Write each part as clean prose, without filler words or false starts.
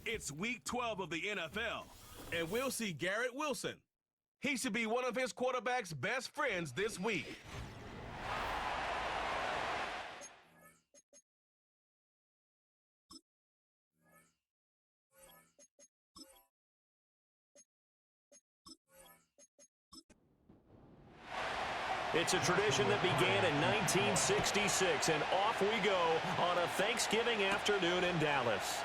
It's Week 12 of the NFL, and we'll see Garrett Wilson. He should be one of his quarterback's best friends this week. It's a tradition that began in 1966, and off we go on a Thanksgiving afternoon in Dallas.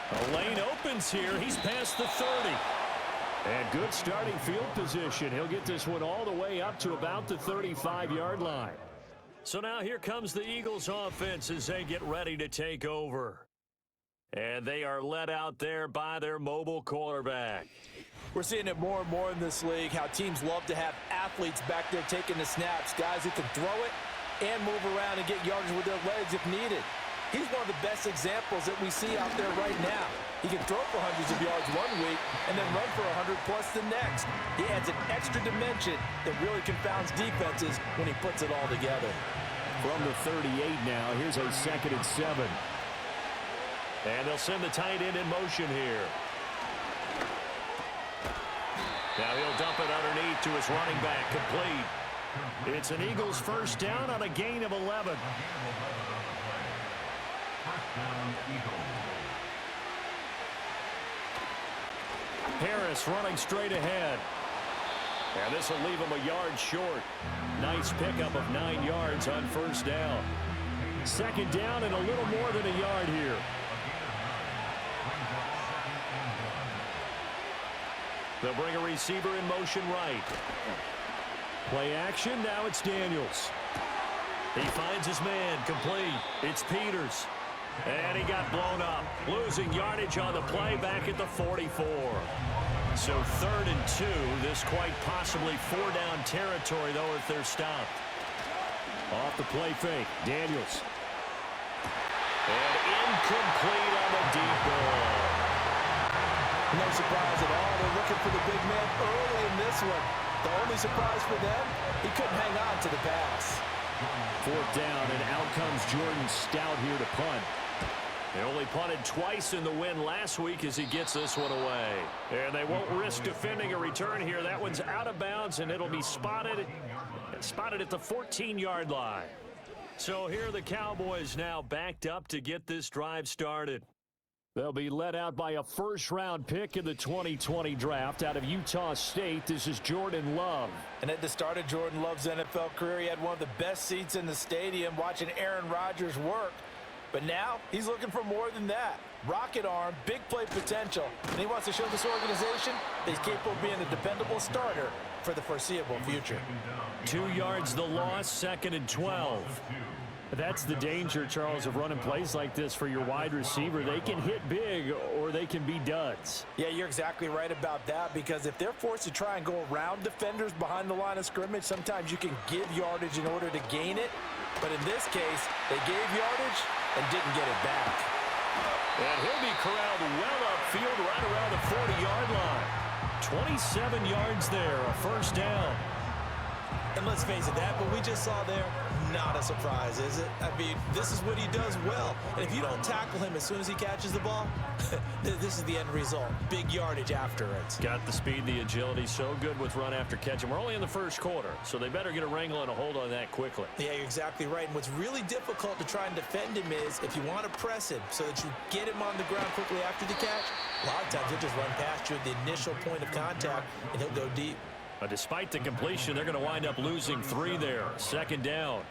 A lane opens here. He's past the 30. And good starting field position. He'll get this one all the way up to about the 35-yard line. So now here comes the Eagles offense as they get ready to take over. And they are led out there by their mobile quarterback. We're seeing it more and more in this league, how teams love to have athletes back there taking the snaps, guys who can throw it and move around and get yardage with their legs if needed. He's one of the best examples that we see out there right now. He can throw for hundreds of yards one week and then run for 100+ the next. He adds an extra dimension that really confounds defenses when he puts it all together. From the 38 now, here's a 2nd and 7. And they'll send the tight end in motion here. Now he'll dump it underneath to his running back, complete. It's an Eagles first down on a gain of 11. Harris running straight ahead. And this will leave him a yard short. Nice pickup of 9 yards on first down. 2nd down and a little more than a yard here. They'll bring a receiver in motion right. Play action, now it's Daniels. He finds his man, complete. It's Peters. And he got blown up. Losing yardage on the play back at the 44. So 3rd and 2. This quite possibly 4-down territory, though, if they're stopped. Off the play fake, Daniels. And incomplete on the deep ball. No surprise at all. They're looking for the big man early in this one. The only surprise for them, he couldn't hang on to the pass. 4th down, and out comes Jordan Stout here to punt. They only punted twice in the win last week as he gets this one away. And they won't risk defending a return here. That one's out of bounds, and it'll be spotted at the 14-yard line. So here are the Cowboys now backed up to get this drive started. They'll be led out by a first-round pick in the 2020 draft out of Utah State. This is Jordan Love. And at the start of Jordan Love's NFL career, he had one of the best seats in the stadium watching Aaron Rodgers work. But now he's looking for more than that. Rocket arm, big play potential. And he wants to show this organization that he's capable of being a dependable starter for the foreseeable future. 2 yards the loss, 2nd and 12. That's the danger, Charles, of running plays like this for your wide receiver. They can hit big or they can be duds. Yeah, you're exactly right about that, because if they're forced to try and go around defenders behind the line of scrimmage, sometimes you can give yardage in order to gain it. But in this case, they gave yardage and didn't get it back. And he'll be corralled well upfield right around the 40-yard line. 27 yards there, a first down. And let's face it, that what we just saw there, not a surprise, is it? I mean, this is what he does well. And if you don't tackle him as soon as he catches the ball, this is the end result. Big yardage after it. Got the speed, the agility, so good with run after catch. And we're only in the first quarter, so they better get a wrangle and a hold on that quickly. Yeah, you're exactly right. And what's really difficult to try and defend him is if you want to press him so that you get him on the ground quickly after the catch, a lot of times he'll just run past you at the initial point of contact, and he'll go deep. But despite the completion, they're going to wind up losing 3 there. 2nd down.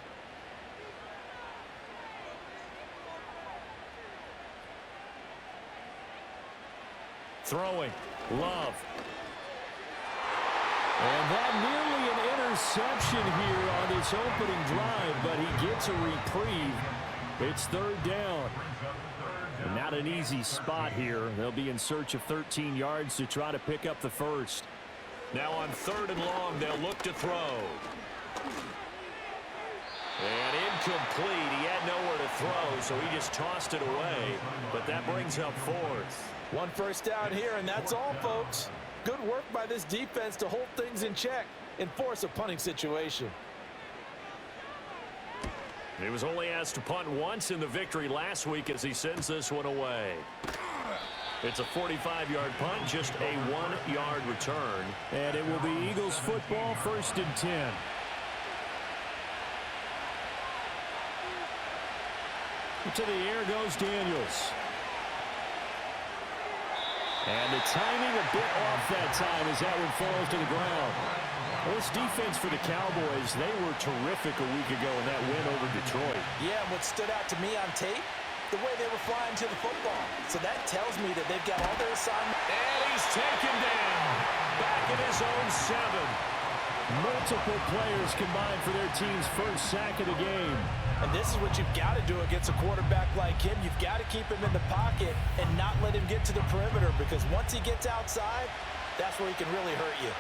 Throwing. Love. And that nearly an interception here on this opening drive, but he gets a reprieve. It's 3rd down. And not an easy spot here. They'll be in search of 13 yards to try to pick up the first. Now on 3rd and long, they'll look to throw. And incomplete. He had nowhere to throw, so he just tossed it away. But that brings up 4th. 1 first down here, and that's all, folks. Good work by this defense to hold things in check and force a punting situation. He was only asked to punt once in the victory last week as he sends this one away. It's a 45-yard punt, just a 1-yard return. And it will be Eagles football, 1st and 10. To the air goes Daniels. And the timing a bit off that time as that one falls to the ground. Well, this defense for the Cowboys, they were terrific a week ago in that win over Detroit. Yeah, and what stood out to me on tape, the way they were flying to the football. So that tells me that they've got all their assignments. And he's taken down. Back in his own 7. Multiple players combined for their team's first sack of the game. And this is what you've got to do against a quarterback like him. You've got to keep him in the pocket and not let him get to the perimeter, because once he gets outside, that's where he can really hurt you.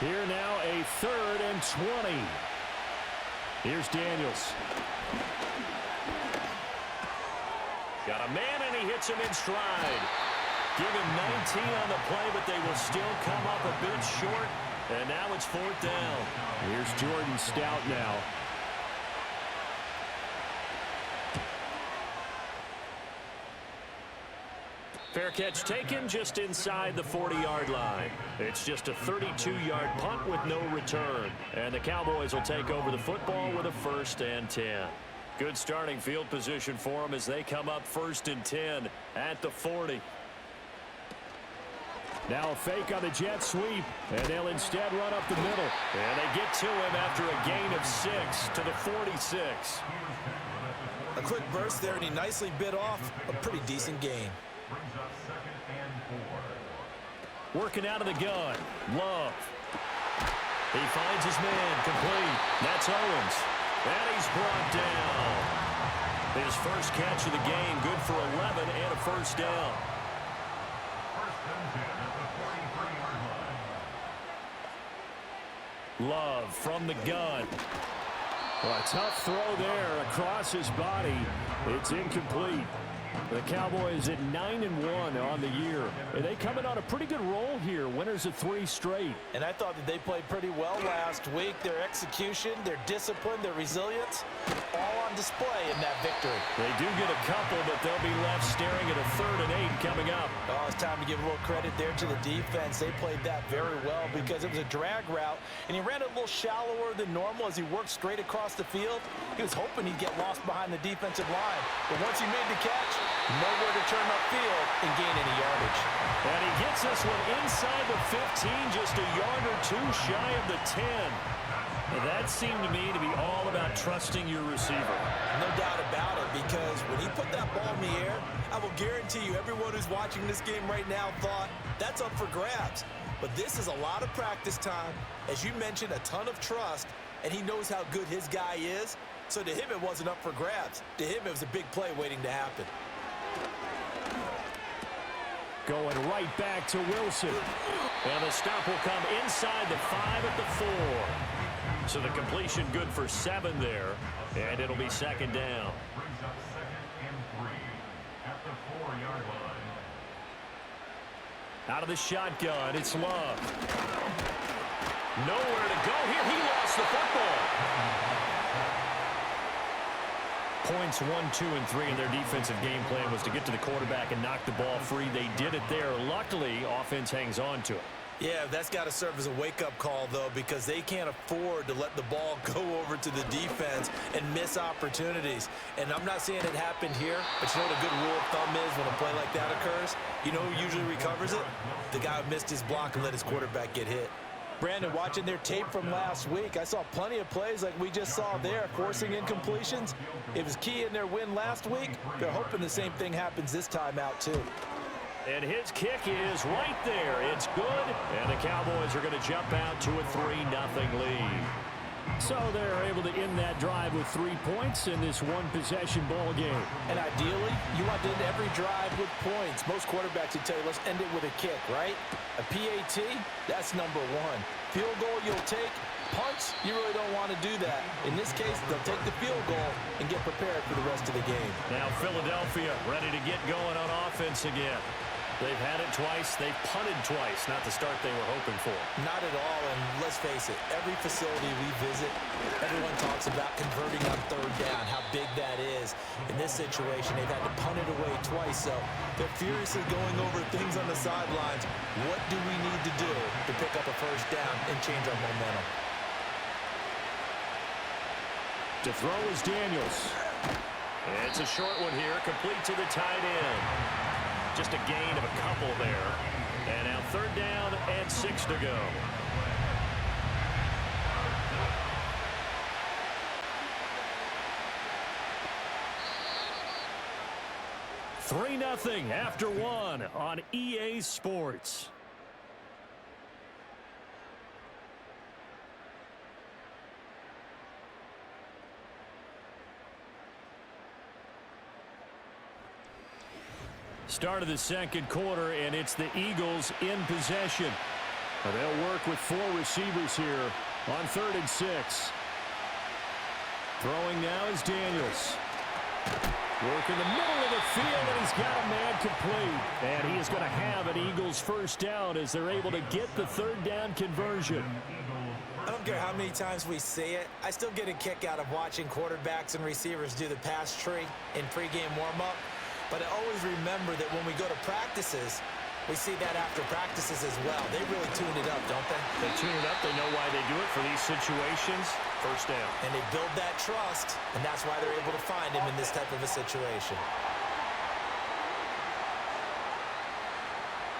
Here now a 3rd and 20. Here's Daniels. Got a man, and he hits him in stride. Give him 19 on the play, but they will still come up a bit short. And now it's 4th down. Here's Jordan Stout now. Fair catch taken just inside the 40-yard line. It's just a 32-yard punt with no return. And the Cowboys will take over the football with a 1st and 10. Good starting field position for them as they come up 1st and 10 at the 40. Now a fake on the jet sweep, and they'll instead run up the middle. And they get to him after a gain of 6 to the 46. A quick burst there, and he nicely bit off a pretty decent gain. Working out of the gun. Love. He finds his man complete. That's Owens. And he's brought down. His first catch of the game, good for 11 and a 1st down. Love from the gun. Well, a tough throw there across his body. It's incomplete. The Cowboys at 9-1 on the year. And they come in on a pretty good roll here. Winners of 3 straight. And I thought that they played pretty well last week. Their execution, their discipline, their resilience, all on display in that victory. They do get a couple, but they'll be left staring at a 3rd and 8 coming up. Oh, it's time to give a little credit there to the defense. They played that very well because it was a drag route, and he ran a little shallower than normal as he worked straight across the field. He was hoping he'd get lost behind the defensive line. But once he made the catch, nowhere to turn upfield and gain any yardage. And he gets this one inside the 15, just a yard or 2 shy of the 10. And that seemed to me to be all about trusting your receiver. No doubt about it, because when he put that ball in the air, I will guarantee you everyone who's watching this game right now thought that's up for grabs. But this is a lot of practice time. As you mentioned, a ton of trust, and he knows how good his guy is. So to him, it wasn't up for grabs. To him, it was a big play waiting to happen. Going right back to Wilson. And the stop will come inside the 5 at the 4. So the completion good for 7 there. And it'll be 2nd down. Brings up 2nd and 3 at the 4-yard line. Out of the shotgun, it's Love. Nowhere to go here. He lost the football. Points 1, 2, and 3 in their defensive game plan was to get to the quarterback and knock the ball free. They did it there. Luckily, offense hangs on to it. Yeah, that's got to serve as a wake-up call, though, because they can't afford to let the ball go over to the defense and miss opportunities. And I'm not saying it happened here, but you know what a good rule of thumb is when a play like that occurs? You know who usually recovers it? The guy who missed his block and let his quarterback get hit. Brandon, watching their tape from last week, I saw plenty of plays like we just saw there, forcing incompletions. It was key in their win last week. They're hoping the same thing happens this time out, too. And his kick is right there. It's good. And the Cowboys are going to jump out to a 3-0 lead. So they're able to end that drive with 3 points in this one-possession ball game. And ideally, you want to end every drive with points. Most quarterbacks would tell you, let's end it with a kick, right? A PAT, that's number 1. Field goal you'll take. Punts, you really don't want to do that. In this case, they'll take the field goal and get prepared for the rest of the game. Now Philadelphia ready to get going on offense again. They've had it twice. They've punted twice. Not the start they were hoping for. Not at all, and let's face it, every facility we visit, everyone talks about converting on third down, how big that is. In this situation, they've had to punt it away twice, so they're furiously going over things on the sidelines. What do we need to do to pick up a first down and change our momentum? To throw is Daniels. It's a short one here, complete to the tight end. Just a gain of a couple there. And now third down and 6 to go. Three 0 after one on EA Sports. Start of the second quarter, and it's the Eagles in possession. They'll work with 4 receivers here on 3rd and 6. Throwing now is Daniels. Work in the middle of the field, and he's got a man complete. And he is going to have an Eagles first down as they're able to get the third down conversion. I don't care how many times we see it. I still get a kick out of watching quarterbacks and receivers do the pass tree in pregame warm-up. But I always remember that when we go to practices, we see that after practices as well. They really tune it up, don't they? They tune it up. They know why they do it for these situations. First down. And they build that trust, and that's why they're able to find him in this type of a situation.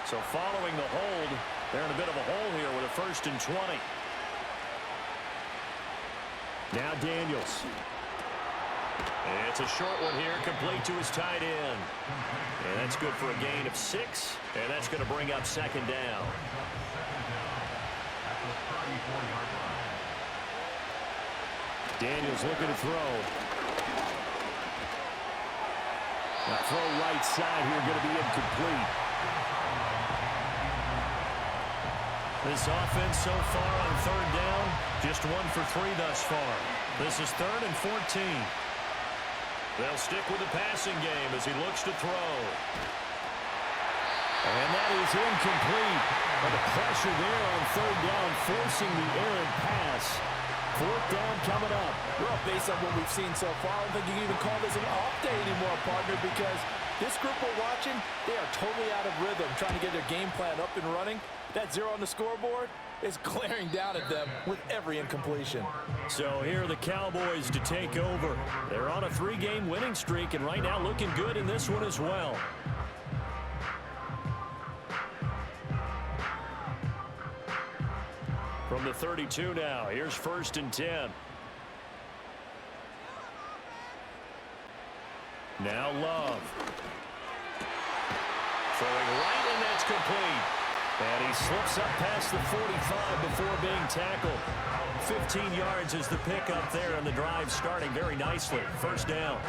So following the hold, they're in a bit of a hole here with a 1st and 20. Now Daniels. It's a short one here, complete to his tight end. And that's good for a gain of 6, and that's going to bring up 2nd down. Daniels looking to throw. Now throw right side here, going to be incomplete. This offense so far on 3rd down, just 1 for 3 thus far. This is 3rd and 14. They'll stick with the passing game as he looks to throw. And that is incomplete. And the pressure there on 3rd down, forcing the errant pass. 4th down coming up. Well, based on what we've seen so far, I don't think you can even call this an off day anymore, partner, because this group we're watching, they are totally out of rhythm, trying to get their game plan up and running. That 0 on the scoreboard is glaring down at them with every incompletion. So here are the Cowboys to take over. They're on a 3-game winning streak, and right now looking good in this one as well. From the 32 now, here's 1st and 10. Now Love. Throwing right, and that's complete. And he slips up past the 45 before being tackled. 15 yards is the pickup there, and the drive starting very nicely. 1st down.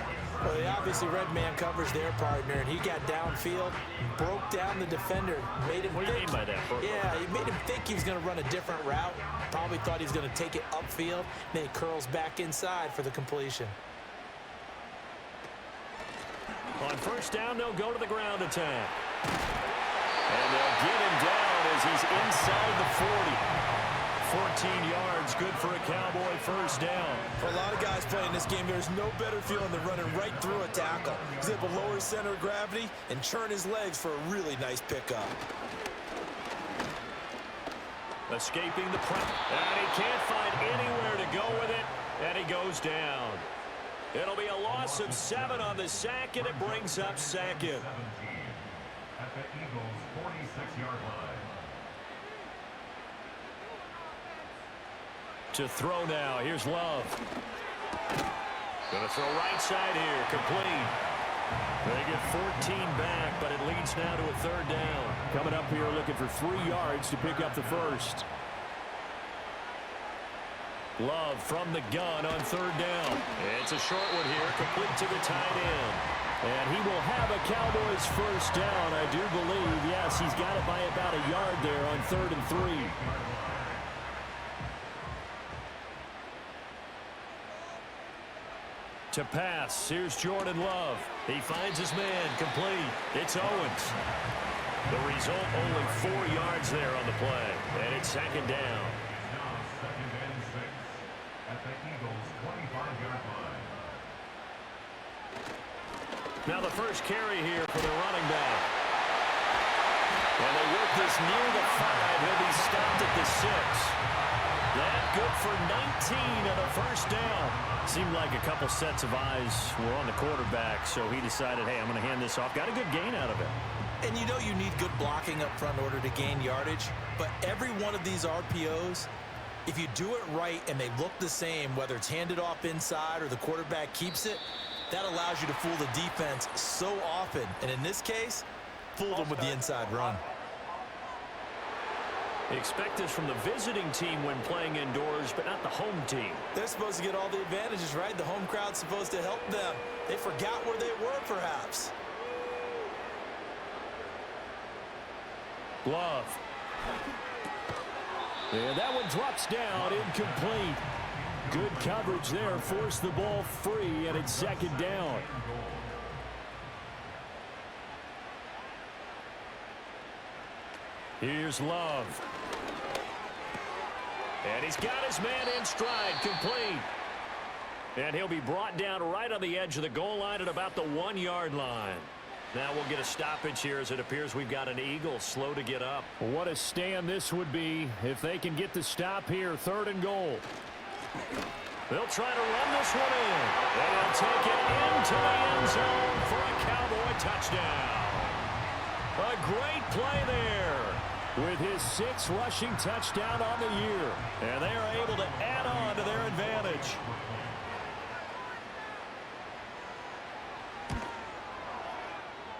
Well, he obviously read man coverage there, partner, and he got downfield, broke down the defender, made him What do you mean by that? Yeah, he made him think he was going to run a different route. Probably thought he was going to take it upfield. Then he curls back inside for the completion. On 1st down, they'll go to the ground attack. And they'll get him down as he's inside the 40. 14 yards, good for a Cowboy 1st down. For a lot of guys playing this game, there's no better feeling than running right through a tackle. He's able to lower his center of gravity and churn his legs for a really nice pickup. Escaping the press. And he can't find anywhere to go with it, and he goes down. It'll be a loss of 7 on the sack, and it brings up 2nd. At the Eagles' 46-yard line. To throw now, here's Love. Going to throw right side here, complete. They get 14 back, but it leads now to a 3rd down. Coming up here looking for 3 yards to pick up the 1st. Love from the gun on 3rd down. It's a short one here, complete to the tight end. And he will have a Cowboys 1st down, I do believe. Yes, he's got it by about a yard there on 3rd and 3. To pass, here's Jordan Love. He finds his man, complete. It's Owens. The result, only 4 yards there on the play. And it's second down. Now 2nd and 6 at the Eagles' 25-yard line. Now the first carry here for the running back. And they work this near the 5. He'll be stopped at the 6. That good for 19 and a first down. Seemed like a couple sets of eyes were on the quarterback, so he decided, hey, I'm going to hand this off. Got a good gain out of it. And you know you need good blocking up front in order to gain yardage, but every one of these RPOs, if you do it right and they look the same, whether it's handed off inside or the quarterback keeps it, that allows you to fool the defense so often. And in this case, fooled them with the inside run. Expect this from the visiting team when playing indoors, but not the home team. They're supposed to get all the advantages, right? The home crowd's supposed to help them. They forgot where they were, perhaps. Glove. And that one drops down, incomplete. Good coverage there, forced the ball free, and it's second down. Here's Love. And he's got his man in stride, complete. And he'll be brought down right on the edge of the goal line at about the 1-yard line. Now we'll get a stoppage here as it appears we've got an Eagle slow to get up. What a stand this would be if they can get the stop here, 3rd and goal. They'll try to run this one in. They'll take it into the end zone for a Cowboy touchdown. A great play there. With his 6th rushing touchdown on the year. And they are able to add on to their advantage.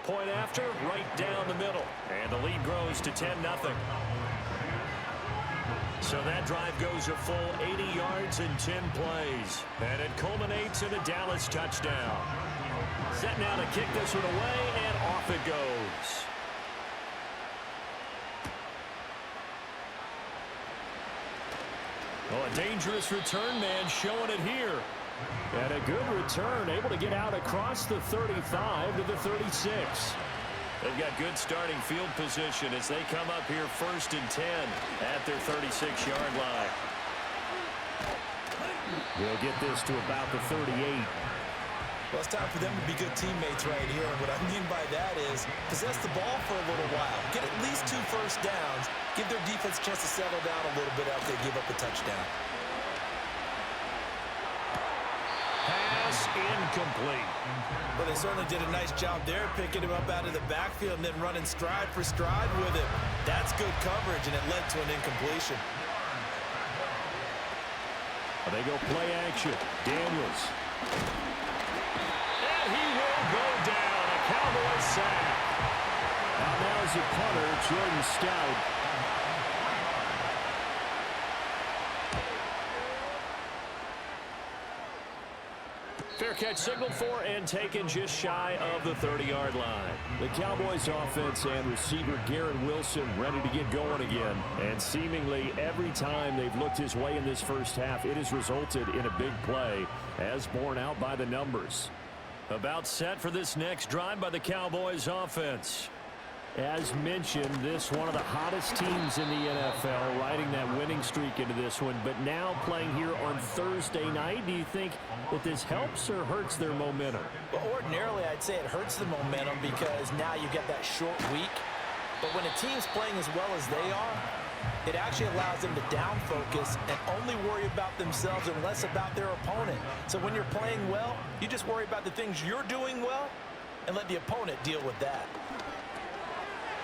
Point after, right down the middle. And the lead grows to 10-0. So that drive goes a full 80 yards in 10 plays. And it culminates in a Dallas touchdown. Set now to kick this one away, and off it goes. Oh, a dangerous return man showing it here. And a good return, able to get out across the 35 to the 36. They've got good starting field position as they come up here 1st and 10 at their 36-yard line. They'll get this to about the 38. Well, it's time for them to be good teammates right here. And what I mean by that is possess the ball for a little while. Get at least 2 first downs. Give their defense a chance to settle down a little bit after they give up the touchdown. Pass incomplete. Well, they certainly did a nice job there, picking him up out of the backfield and then running stride for stride with him. That's good coverage, and it led to an incompletion. They go play action. Daniels. And he will go down. A Cowboy sack. Now is a punter, Jordan Stout. Fair catch signaled for and taken just shy of the 30-yard line. The Cowboys offense and receiver Garrett Wilson ready to get going again. And seemingly every time they've looked his way in this first half, it has resulted in a big play, as borne out by the numbers. About set for this next drive by the Cowboys offense. As mentioned, this one of the hottest teams in the NFL, riding that winning streak into this one, but now playing here on Thursday night. Do you think that this helps or hurts their momentum? Well, ordinarily, I'd say it hurts the momentum because now you get that short week. But when a team's playing as well as they are, it actually allows them to down focus and only worry about themselves and less about their opponent. So when you're playing well, you just worry about the things you're doing well and let the opponent deal with that.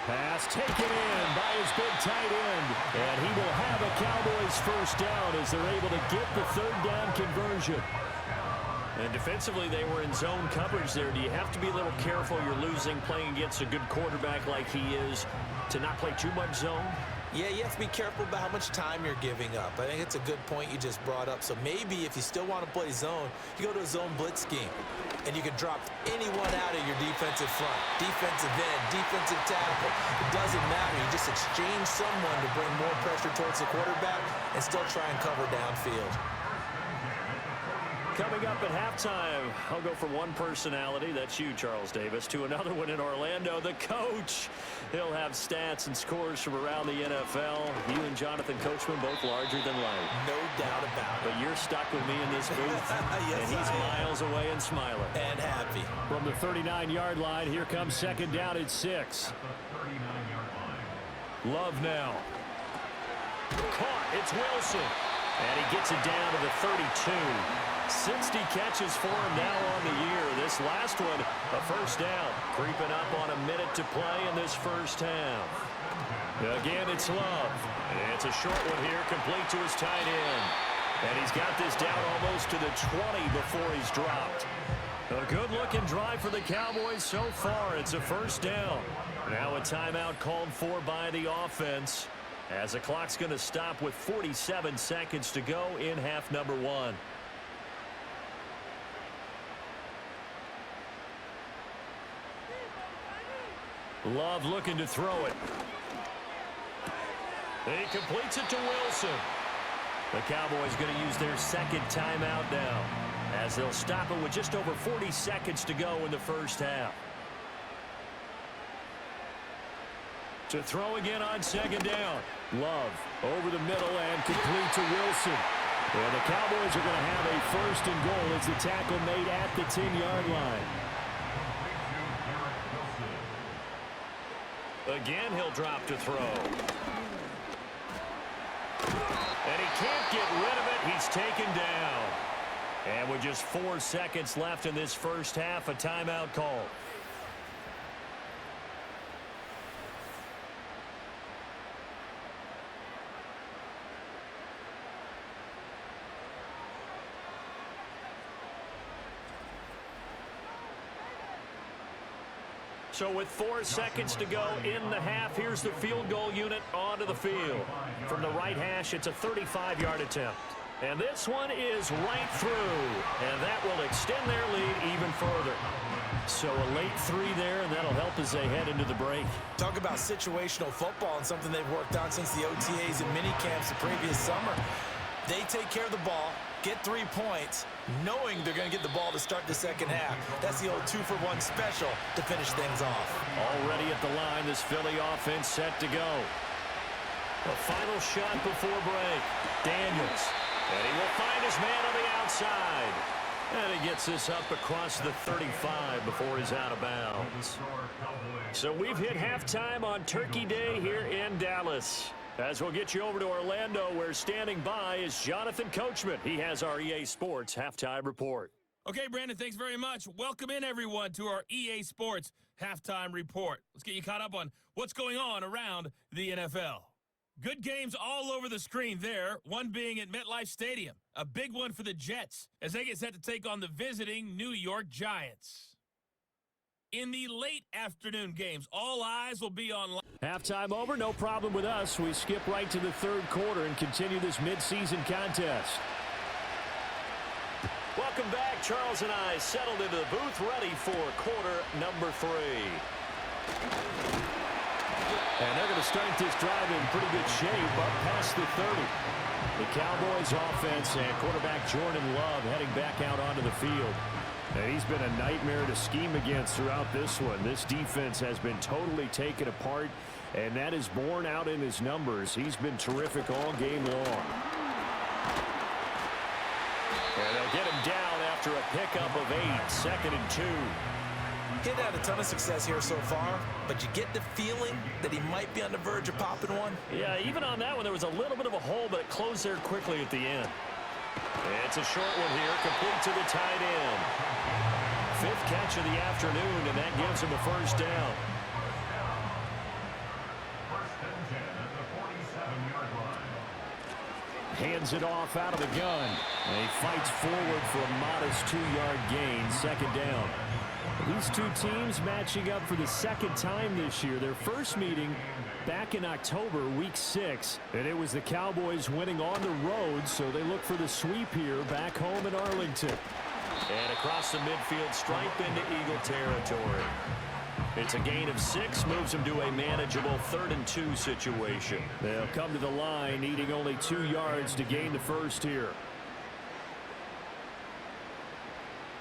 Pass taken in by his big tight end. And he will have a Cowboys first down as they're able to get the 3rd down conversion. And defensively, they were in zone coverage there. Do you have to be a little careful? You're losing playing against a good quarterback like he is to not play too much zone? Yeah, you have to be careful about how much time you're giving up. I think it's a good point you just brought up. So maybe if you still want to play zone, you go to a zone blitz scheme. And you can drop anyone out of your defensive front. Defensive end, defensive tackle. It doesn't matter. You just exchange someone to bring more pressure towards the quarterback and still try and cover downfield. Coming up at halftime, I'll go from one personality, that's you, Charles Davis, to another one in Orlando, the coach. He'll have stats and scores from around the NFL. You and Jonathan Coachman both larger than life. No doubt about it. But you're stuck with me in this booth, Yes, and he's miles away and smiling. And happy. From the 39-yard line, here comes second down at 6. Love now. Caught. It's Wilson. And he gets it down to the 32. 60 catches for him now on the year. This last one, a first down. Creeping up on a minute to play in this first half. Again, it's Love. It's a short one here, complete to his tight end. And he's got this down almost to the 20 before he's dropped. A good-looking drive for the Cowboys so far. It's a first down. Now a timeout called for by the offense, as the clock's going to stop with 47 seconds to go in half number 1. Love looking to throw it. He completes it to Wilson. The Cowboys going to use their second timeout now, as they'll stop it with just over 40 seconds to go in the first half. To throw again on second down. Love over the middle and complete to Wilson. And the Cowboys are going to have a first and goal as the tackle made at the 10-yard line. Again, he'll drop to throw. And he can't get rid of it. He's taken down. And with just 4 seconds left in this first half, a timeout call. So with 4 seconds to go in the half, here's the field goal unit onto the field. From the right hash, it's a 35-yard attempt. And this one is right through. And that will extend their lead even further. So a late 3 there, and that'll help as they head into the break. Talk about situational football and something they've worked on since the OTAs and mini camps the previous summer. They take care of the ball, get 3 points, knowing they're going to get the ball to start the second half. That's the old 2-for-1 special to finish things off. Already at the line, this Philly offense set to go. A final shot before break. Daniels. And he will find his man on the outside. And he gets this up across the 35 before he's out of bounds. So we've hit halftime on Turkey Day here in Dallas. As we'll get you over to Orlando, where standing by is Jonathan Coachman. He has our EA Sports Halftime Report. Okay, Brandon, thanks very much. Welcome in, everyone, to our EA Sports Halftime Report. Let's get you caught up on what's going on around the NFL. Good games all over the screen there, one being at MetLife Stadium. A big one for the Jets as they get set to take on the visiting New York Giants. In the late afternoon games, all eyes will be on. Halftime over, no problem with us. We skip right to the third quarter and continue this midseason contest. Welcome back. Charles and I settled into the booth, ready for quarter number 3. And they're going to start this drive in pretty good shape up past the 30. The Cowboys offense and quarterback Jordan Love heading back out onto the field. And he's been a nightmare to scheme against throughout this one. This defense has been totally taken apart, and that is borne out in his numbers. He's been terrific all game long. And they'll get him down after a pickup of 8, 2nd and 2. He's had a ton of success here so far, but you get the feeling that he might be on the verge of popping one. Yeah, even on that one, there was a little bit of a hole, but it closed there quickly at the end. It's a short one here, complete to the tight end. 5th catch of the afternoon, and that gives him a first down. Hands it off out of the gun. And he fights forward for a modest 2-yard gain, 2nd down. These two teams matching up for the 2nd time this year. Their first meeting back in October, week 6, and it was the Cowboys winning on the road, so they look for the sweep here back home in Arlington. And across the midfield stripe into Eagle territory. It's a gain of 6, moves him to a manageable 3rd and 2 situation. They'll come to the line, needing only 2 yards to gain the first here.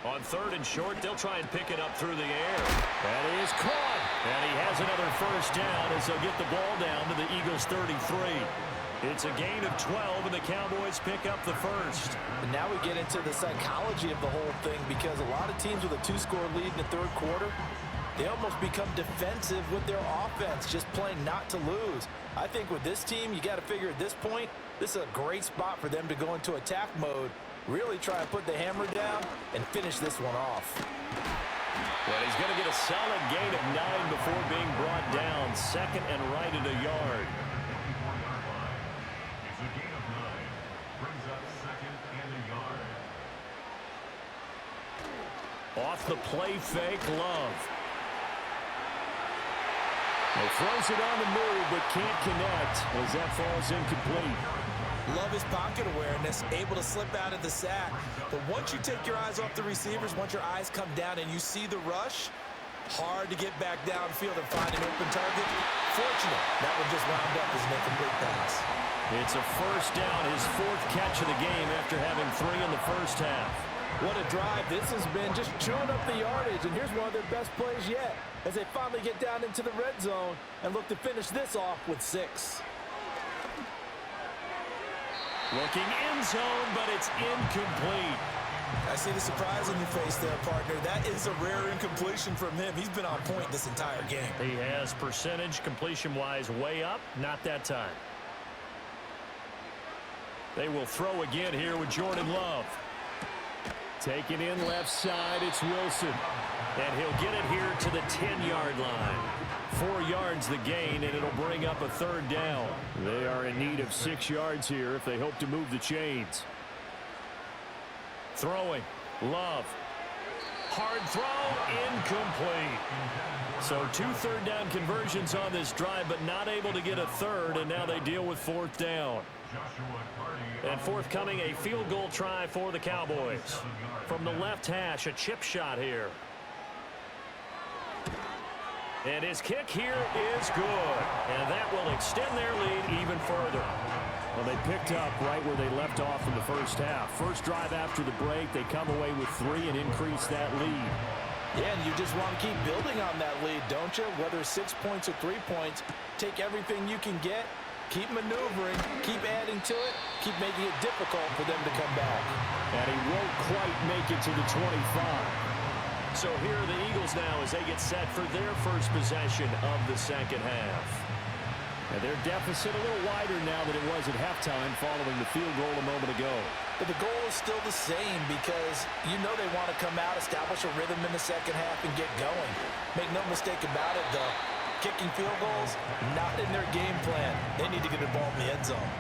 On 3rd and short, they'll try and pick it up through the air. That is caught. And he has another first down as they'll get the ball down to the Eagles' 33. It's a gain of 12, and the Cowboys pick up the first. And now we get into the psychology of the whole thing, because a lot of teams with a 2-score lead in the 3rd quarter, they almost become defensive with their offense, just playing not to lose. I think with this team, you got to figure at this point, this is a great spot for them to go into attack mode, really try and put the hammer down and finish this one off. Well, he's going to get a solid gain of 9 before being brought down. 2nd and right at a yard. It's a gain of 9. Brings up 2nd and a yard. Off the play fake, Love. He throws it on the move, but can't connect as that falls incomplete. Love his pocket awareness, able to slip out of the sack. But once you take your eyes off the receivers, once your eyes come down and you see the rush, hard to get back downfield and find an open target. Fortunate, that one just wound up as an incomplete pass. It's a first down, his 4th catch of the game after having 3 in the first half. What a drive this has been, just chewing up the yardage, and here's one of their best plays yet as they finally get down into the red zone and look to finish this off with 6. Looking end zone, but it's incomplete. I see the surprise on your face there, partner. That is a rare incompletion from him. He's been on point this entire game. He has percentage completion-wise way up, not that time. They will throw again here with Jordan Love. Taken in left side, it's Wilson. And he'll get it here to the 10-yard line. 4 yards the gain, and it'll bring up a 3rd down. They are in need of 6 yards here if they hope to move the chains. Throwing, Love. Hard throw, incomplete. So 2 3rd down conversions on this drive, but not able to get a 3rd, and now they deal with 4th down. And forthcoming, a field goal try for the Cowboys. From the left hash, a chip shot here. And his kick here is good. And that will extend their lead even further. Well, they picked up right where they left off in the first half. First drive after the break, they come away with 3 and increase that lead. Yeah, and you just want to keep building on that lead, don't you? Whether 6 points or 3 points, take everything you can get, keep maneuvering, keep adding to it, keep making it difficult for them to come back. And he won't quite make it to the 25. So here are the Eagles now as they get set for their first possession of the second half. And their deficit a little wider now than it was at halftime following the field goal a moment ago. But the goal is still the same, because you know they want to come out, establish a rhythm in the second half, and get going. Make no mistake about it, though. Kicking field goals, not in their game plan. They need to get the ball in the end zone.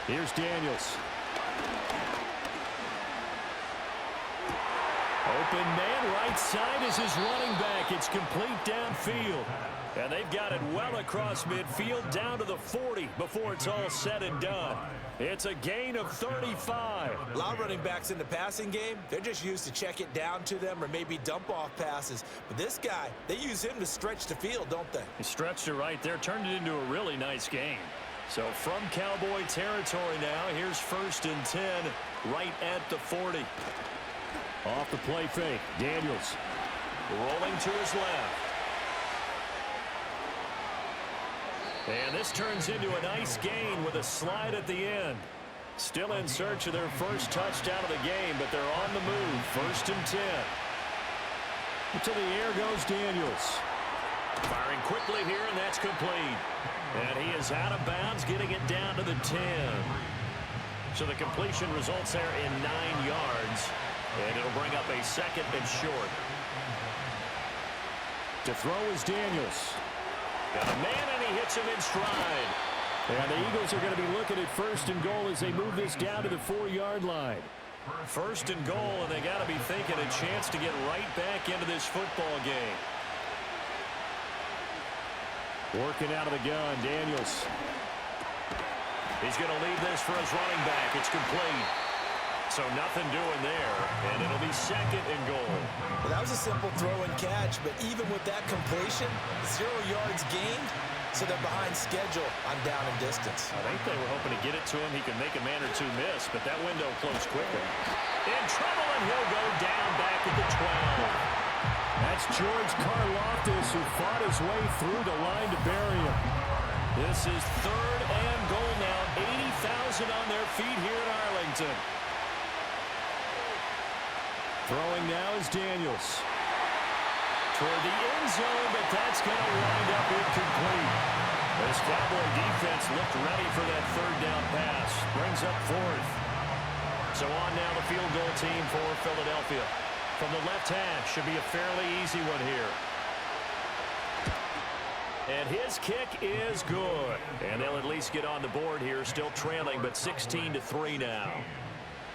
Here's Daniels. Open man, right side is his running back. It's complete downfield. And they've got it well across midfield down to the 40 before it's all said and done. It's a gain of 35. A lot of running backs in the passing game, they're just used to check it down to them or maybe dump off passes. But this guy, they use him to stretch the field, don't they? He stretched it right there, turned it into a really nice game. So from Cowboy territory now, here's 1st and 10 right at the 40. Off the play fake, Daniels. Rolling to his left. And this turns into a nice gain with a slide at the end. Still in search of their first touchdown of the game, but they're on the move. 1st and 10. To the air goes Daniels. Firing quickly here, and that's complete. And he is out of bounds, getting it down to the 10. So the completion results there in 9 yards. And it'll bring up a 2nd and short. To throw is Daniels. Got a man, and he hits him in stride. And the Eagles are going to be looking at 1st and goal as they move this down to the 4-yard line. 1st and goal, and they got to be thinking a chance to get right back into this football game. Working out of the gun, Daniels. He's going to leave this for his running back. It's complete. So nothing doing there, and it'll be 2nd and goal. Well, that was a simple throw and catch, but even with that completion, 0 yards gained, so they're behind schedule on down and distance. I think they were hoping to get it to him. He could make a man or two miss, but that window closed quickly. In trouble, and he'll go down back at the 12. That's George Karloftis, who fought his way through the line to bury him. This is 3rd and goal now. 80,000 on their feet here in Arlington. Throwing now is Daniels. Toward the end zone, but that's going to wind up incomplete. This Cowboy defense looked ready for that 3rd down pass. Brings up 4th. So on now the field goal team for Philadelphia. From the left half, should be a fairly easy one here. And his kick is good. And they'll at least get on the board here, still trailing, but 16-3 now.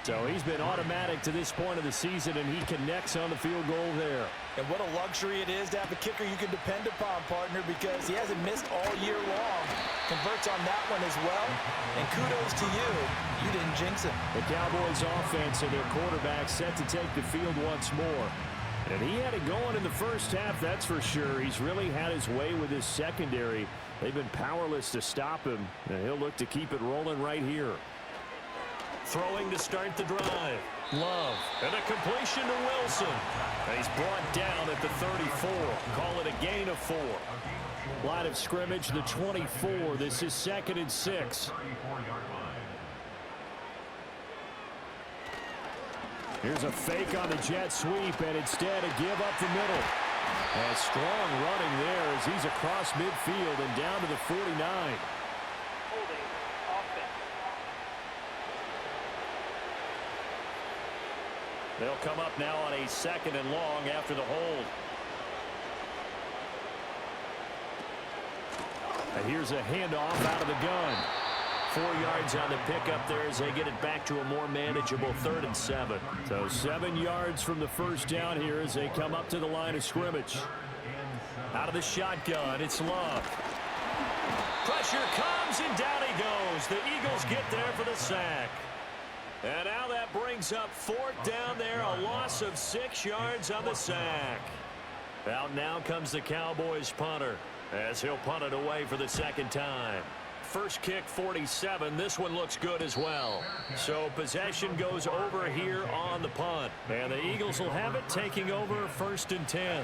So he's been automatic to this point of the season, and he connects on the field goal there. And what a luxury it is to have a kicker you can depend upon, partner, because he hasn't missed all year long. Converts on that one as well. And kudos to you. You didn't jinx him. The Cowboys offense and their quarterback set to take the field once more. And he had it going in the first half, that's for sure. He's really had his way with his secondary. They've been powerless to stop him, and he'll look to keep it rolling right here. Throwing to start the drive. Love. And a completion to Wilson. And he's brought down at the 34. Call it a gain of 4. Line of scrimmage, the 24. This is 2nd and 6. Here's a fake on the jet sweep, and instead a give up the middle. And strong running there as he's across midfield and down to the 49. They'll come up now on a 2nd and long after the hold. And here's a handoff out of the gun. 4 yards on the pickup there as they get it back to a more manageable 3rd and 7. So 7 yards from the first down here as they come up to the line of scrimmage. Out of the shotgun, it's Love. Pressure comes, and down he goes. The Eagles get there for the sack. And now that brings up 4th down there, a loss of 6 yards on the sack. Out now comes the Cowboys punter as he'll punt it away for the 2nd time. First kick 47. This one looks good as well. So possession goes over here on the punt. And the Eagles will have it, taking over 1st and 10.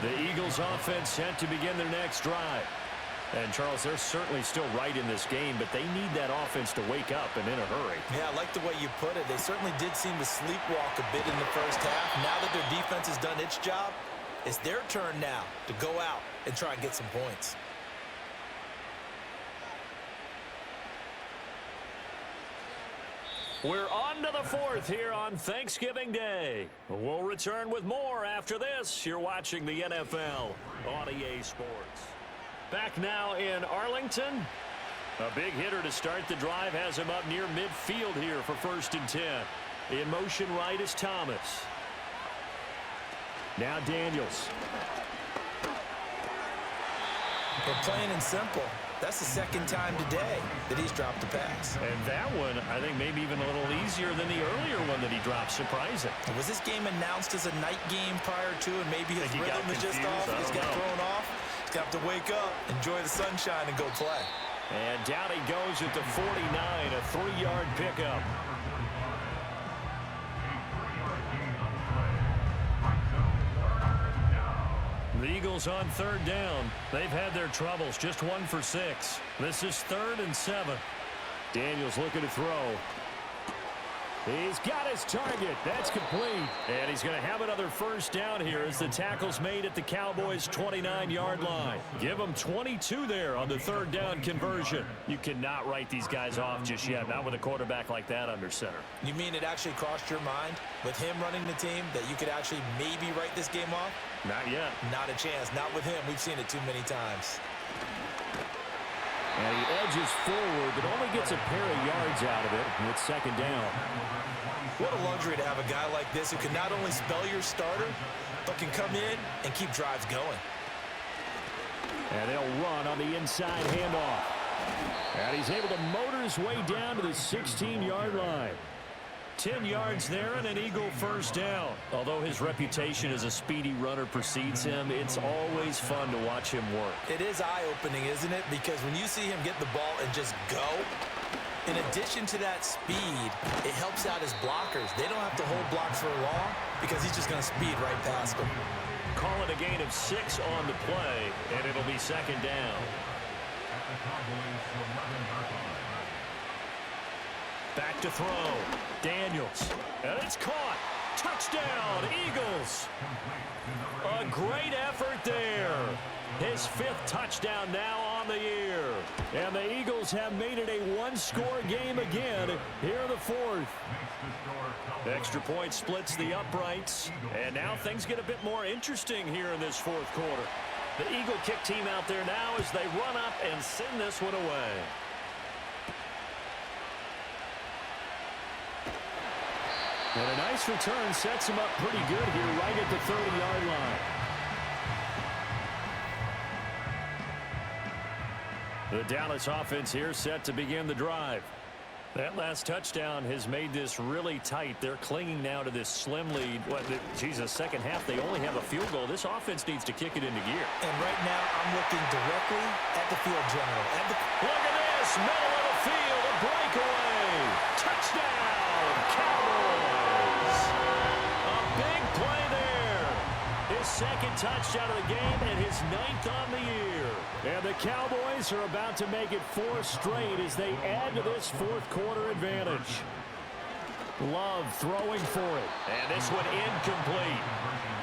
The Eagles offense set to begin their next drive. And, Charles, they're certainly still right in this game, but they need that offense to wake up and in a hurry. Yeah, I like the way you put it. They certainly did seem to sleepwalk a bit in the first half. Now that their defense has done its job, it's their turn now to go out and try and get some points. We're on to the 4th here on Thanksgiving Day. We'll return with more after this. You're watching the NFL on EA Sports. Back now in Arlington. A big hitter to start the drive has him up near midfield here for 1st and 10. In motion right is Thomas. Now Daniels. But plain and simple, that's the 2nd time today that he's dropped a pass. And that one, I think, maybe even a little easier than the earlier one that he dropped. Surprising. Was this game announced as a night game prior to, and maybe his rhythm is just off? He's got thrown off. He's got to wake up, enjoy the sunshine, and go play. And down he goes at the 49, a 3-yard pickup. The Eagles on 3rd down. They've had their troubles, just 1 for 6. This is 3rd and 7. Daniels looking to throw. He's got his target. That's complete. And he's going to have another 1st down here as the tackle's made at the Cowboys' 29-yard line. Give them 22 there on the 3rd down conversion. You cannot write these guys off just yet, not with a quarterback like that under center. You mean it actually crossed your mind with him running the team that you could actually maybe write this game off? Not yet. Not a chance. Not with him. We've seen it too many times. And he edges forward, but only gets a pair of yards out of it. And it's 2nd down. What a luxury to have a guy like this who can not only spell your starter, but can come in and keep drives going. And they'll run on the inside handoff. And he's able to motor his way down to the 16-yard line. 10 yards there and an Eagle first down. Although his reputation as a speedy runner precedes him, it's always fun to watch him work. It is eye-opening, isn't it? Because when you see him get the ball and just go, in addition to that speed, it helps out his blockers. They don't have to hold blocks for long because he's just going to speed right past them. Call it a gain of 6 on the play, and it'll be second down. Back to throw. Daniels. And it's caught. Touchdown, Eagles. A great effort there. His 5th touchdown now on the year. And the Eagles have made it a one-score game again here in the 4th. Extra point splits the uprights. And now things get a bit more interesting here in this 4th quarter. The Eagle kick team out there now as they run up and send this one away. And a nice return sets him up pretty good here right at the 30-yard line. The Dallas offense here set to begin the drive. That last touchdown has made this really tight. They're clinging now to this slim lead. The second half, they only have a field goal. This offense needs to kick it into gear. And right now, I'm looking directly at the field general. Look at this, middle of the field, a breakaway. Touchdown, Cowboys. A big play there. His 2nd touchdown of the game and his 9th on the year. And the Cowboys are about to make it 4 straight as they add to this 4th quarter advantage. Love throwing for it. And this one incomplete.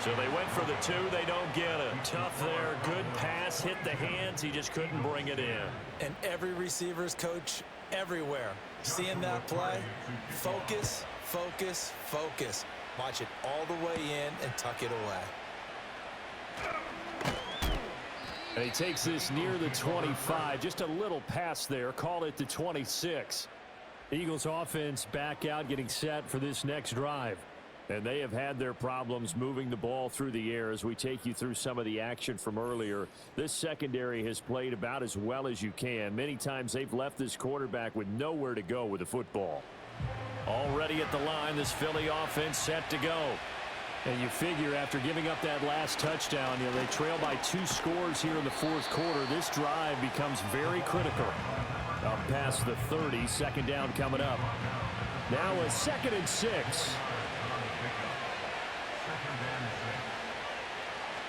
So they went for the 2. They don't get it. Tough there. Good pass. Hit the hands. He just couldn't bring it in. And every receiver's coach everywhere. Seeing that play, focus, focus, focus. Watch it all the way in and tuck it away. And he takes this near the 25. Just a little pass there. Call it the 26. Eagles offense back out getting set for this next drive. And they have had their problems moving the ball through the air as we take you through some of the action from earlier. This secondary has played about as well as you can. Many times they've left this quarterback with nowhere to go with the football. Already at the line, this Philly offense set to go. And you figure after giving up that last touchdown, they trail by 2 scores here in the 4th quarter. This drive becomes very critical. Up past the 30, second down coming up. Now a 2nd and 6.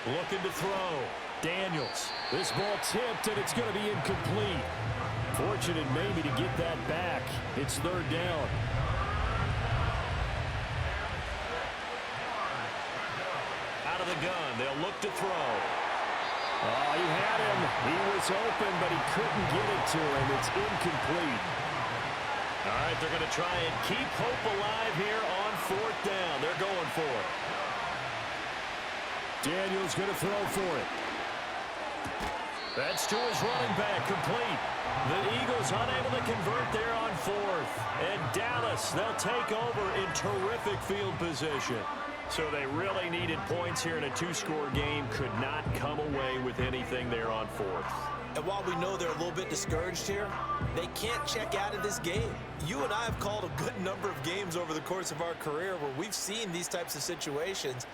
Looking to throw. Daniels. This ball tipped, and it's going to be incomplete. Fortunate maybe to get that back. It's 3rd down. Out of the gun. They'll look to throw. Oh, he had him. He was open, but he couldn't get it to him. It's incomplete. All right, they're going to try and keep hope alive here on 4th down. They're going for it. Daniels going to throw for it. That's to his running back, complete. The Eagles unable to convert there on 4th. And Dallas, they'll take over in terrific field position. So they really needed points here in a 2-score game. Could not come away with anything there on 4th. And while we know they're a little bit discouraged here, they can't check out of this game. You and I have called a good number of games over the course of our career where we've seen these types of situations.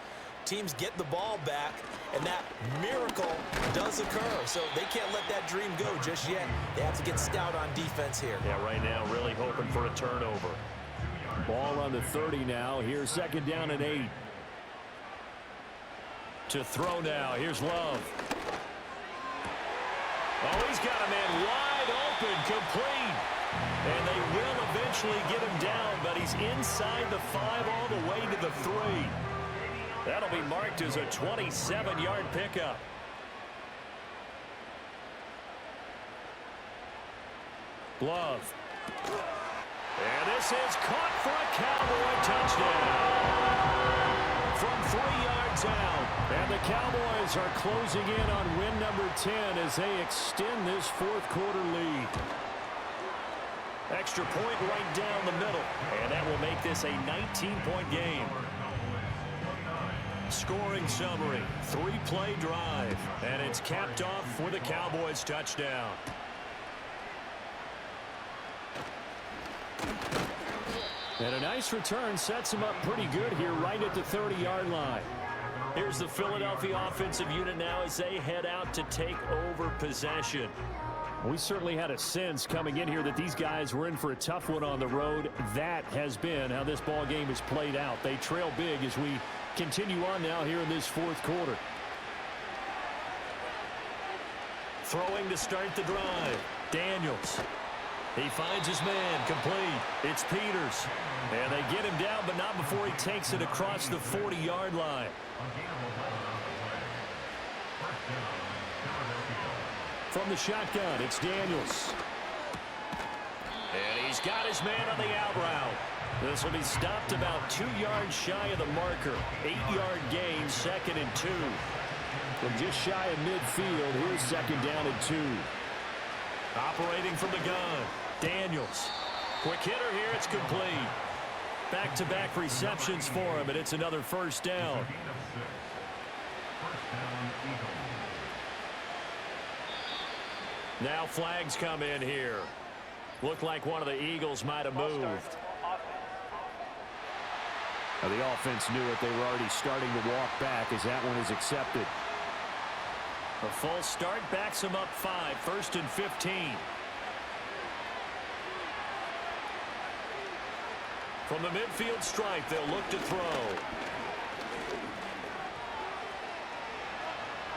Teams get the ball back, and that miracle does occur. So they can't let that dream go just yet. They have to get stout on defense here. Yeah, right now really hoping for a turnover. Ball on the 30 now. Here's 2nd down and 8. To throw now. Here's Love. Oh, he's got a man wide open, complete. And they will eventually get him down, but he's inside the 5 all the way to the 3. That'll be marked as a 27-yard pickup. Love. And this is caught for a Cowboy touchdown. From 3 yards out. And the Cowboys are closing in on win number 10 as they extend this 4th quarter lead. Extra point right down the middle. And that will make this a 19-point game. Scoring summary, 3-play drive. And it's capped off with a Cowboys And a nice return sets him up pretty good here right at the 30-yard line. Here's the Philadelphia offensive unit now as they head out to take over possession. We certainly had a sense coming in here that these guys were in for a tough one on the road. That has been how this ball game has played out. They trail big as we continue on now here in this fourth quarter. Throwing to start the drive. Daniels. He finds his man, complete. It's Peters. And they get him down, but not before he takes it across the 40-yard line. From the shotgun, it's Daniels. And he's got his man on the out route. This will be stopped about 2 yards shy of the marker. 8-yard gain, 2nd and 2. From just shy of midfield, here's 2nd down and 2. Operating from the gun, Daniels. Quick hitter here, it's complete. Back-to-back receptions for him, and it's another first down. Now flags come in here. Looked like one of the Eagles might have moved. Now the offense knew it. They were already starting to walk back as that one is accepted. A full start backs him up 5, 1st and 15. From the midfield stripe, they'll look to throw.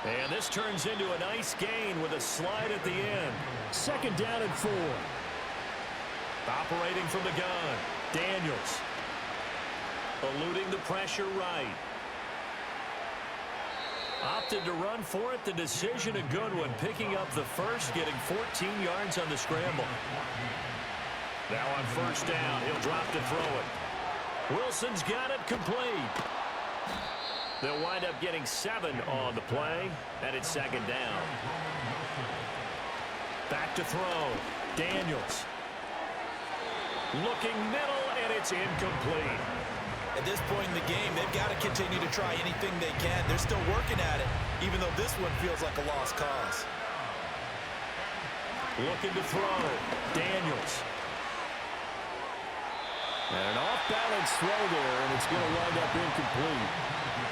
And this turns into a nice gain with a slide at the end. 2nd down and 4. Operating from the gun, Daniels. Eluding the pressure right. Opted to run for it. The decision a good one. Picking up the first, getting 14 yards on the scramble. Now on 1st down, he'll drop to throw it. Wilson's got it complete. They'll wind up getting 7 on the play, and it's 2nd down. Back to throw. Daniels. Looking middle, and it's incomplete. At this point in the game, they've got to continue to try anything they can. They're still working at it, even though this one feels like a lost cause. Looking to throw. Daniels. And an off-balance throw there, and it's going to wind up incomplete.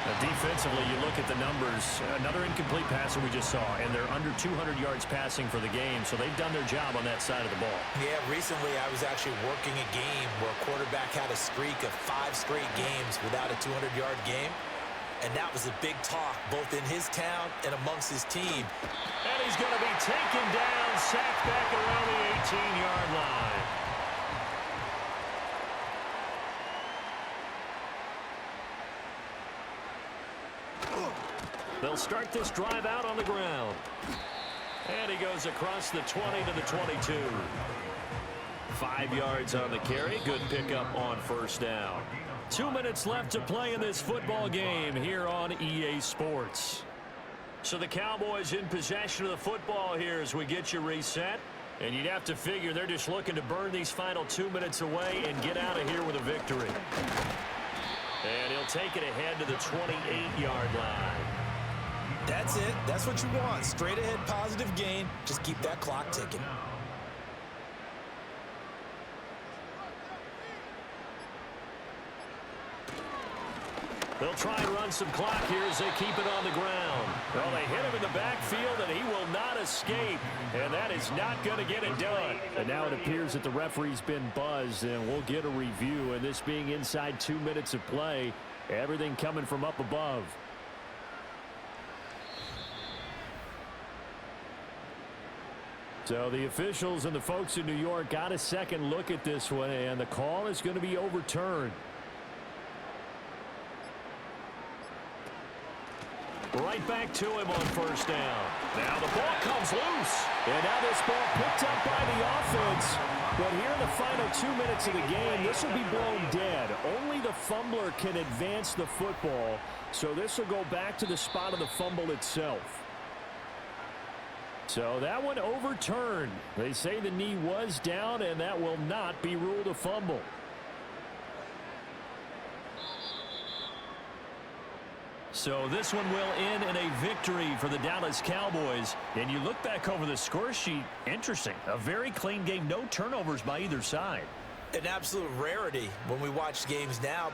Now defensively, you look at the numbers. Another incomplete passer we just saw, and they're under 200 yards passing for the game, so they've done their job on that side of the ball. Yeah, recently I was actually working a game where a quarterback had a streak of 5 straight games without a 200-yard game, and that was a big talk both in his town and amongst his team. And he's going to be taken down, sacked back around the 18-yard line. They'll start this drive out on the ground. And he goes across the 20 to the 22. 5 yards on the carry. Good pickup on 1st down. 2 minutes left to play in this football game here on EA Sports. So the Cowboys in possession of the football here as we get you reset. And you'd have to figure they're just looking to burn these final 2 minutes away and get out of here with a victory. And he'll take it ahead to the 28-yard line. That's it. That's what you want. Straight ahead positive gain. Just keep that clock ticking. They'll try and run some clock here as they keep it on the ground. Well, they hit him in the backfield, and he will not escape. And that is not going to get it done. And now it appears that the referee's been buzzed, and we'll get a review. And this being inside 2 minutes of play, everything coming from up above. So the officials and the folks in New York got a second look at this one, and the call is going to be overturned. Right back to him on 1st down. Now the ball comes loose. And now this ball picked up by the offense. But here in the final 2 minutes of the game, this will be blown dead. Only the fumbler can advance the football. So this will go back to the spot of the fumble itself. So that one overturned. They say the knee was down, and that will not be ruled a fumble. So this one will end in a victory for the Dallas Cowboys. And you look back over the score sheet, interesting. A very clean game, no turnovers by either side. an absolute rarity when we watch games now.